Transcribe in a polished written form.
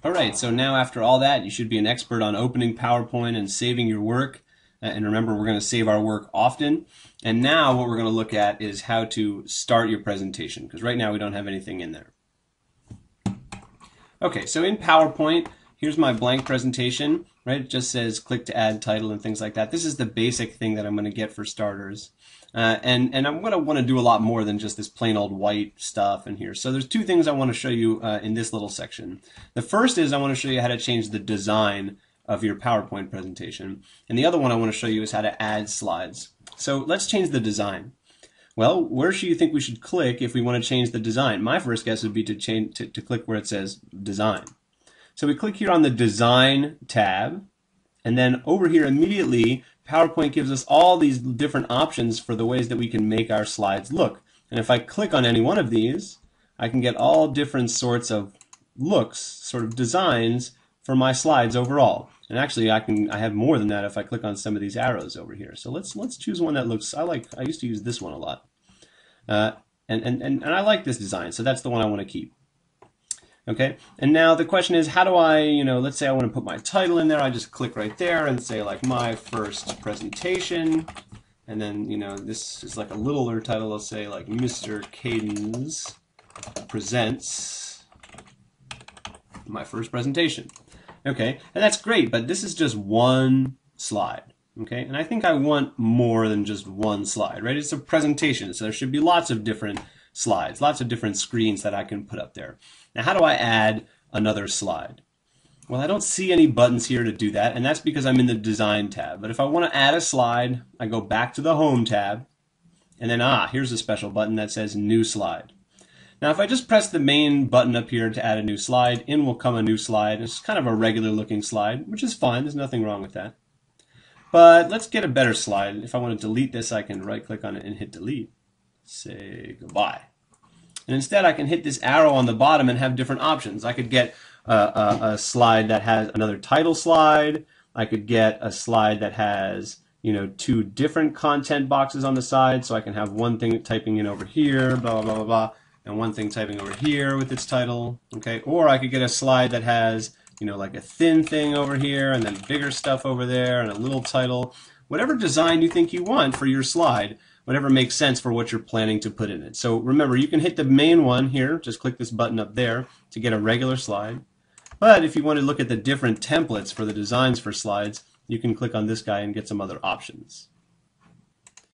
Alright, so now after all that, you should be an expert on opening PowerPoint and saving your work. And remember, we're going to save our work often. And now what we're going to look at is how to start your presentation, because right now we don't have anything in there. Okay, so in PowerPoint, here's my blank presentation, right? It just says click to add title and things like that. This is the basic thing that I'm going to get for starters. And I'm going to want to do a lot more than just this plain old white stuff in here. So there's two things I want to show you in this little section. The first is I want to show you how to change the design of your PowerPoint presentation. And the other one I want to show you is how to add slides. So let's change the design. Well, where should you think we should click if we want to change the design? My first guess would be to click where it says Design. So we click here on the Design tab, and then over here immediately PowerPoint gives us all these different options for the ways that we can make our slides look. And if I click on any one of these, I can get all different sorts of looks, sort of designs for my slides overall. And actually I have more than that if I click on some of these arrows over here. So let's choose one that looks, I used to use this one a lot. And I like this design, so that's the one I want to keep. Okay, and now the question is, how do I, let's say I want to put my title in there. I just click right there and say like my first presentation, and then this is like a littler title. I'll say like Mr. Cadens presents my first presentation. Okay, and that's great, but this is just one slide. Okay, and I think I want more than just one slide, right? It's a presentation, so there should be lots of different slides, lots of different screens that I can put up there. Now, how do I add another slide? Well, I don't see any buttons here to do that, and that's because I'm in the Design tab. But if I want to add a slide, I go back to the Home tab, and then, here's a special button that says New Slide. Now, if I just press the main button up here to add a new slide, in will come a new slide. It's kind of a regular looking slide, which is fine. There's nothing wrong with that. But let's get a better slide. If I want to delete this, I can right-click on it and hit Delete. Say goodbye. And instead, I can hit this arrow on the bottom and have different options. I could get a slide that has another title slide. I could get a slide that has, two different content boxes on the side. So I can have one thing typing in over here, blah, blah, blah, blah, blah, and one thing typing over here with its title. Okay, or I could get a slide that has, like a thin thing over here and then bigger stuff over there and a little title. Whatever design you think you want for your slide, whatever makes sense for what you're planning to put in it. So remember, you can hit the main one here, just click this button up there to get a regular slide. But if you want to look at the different templates for the designs for slides, you can click on this guy and get some other options.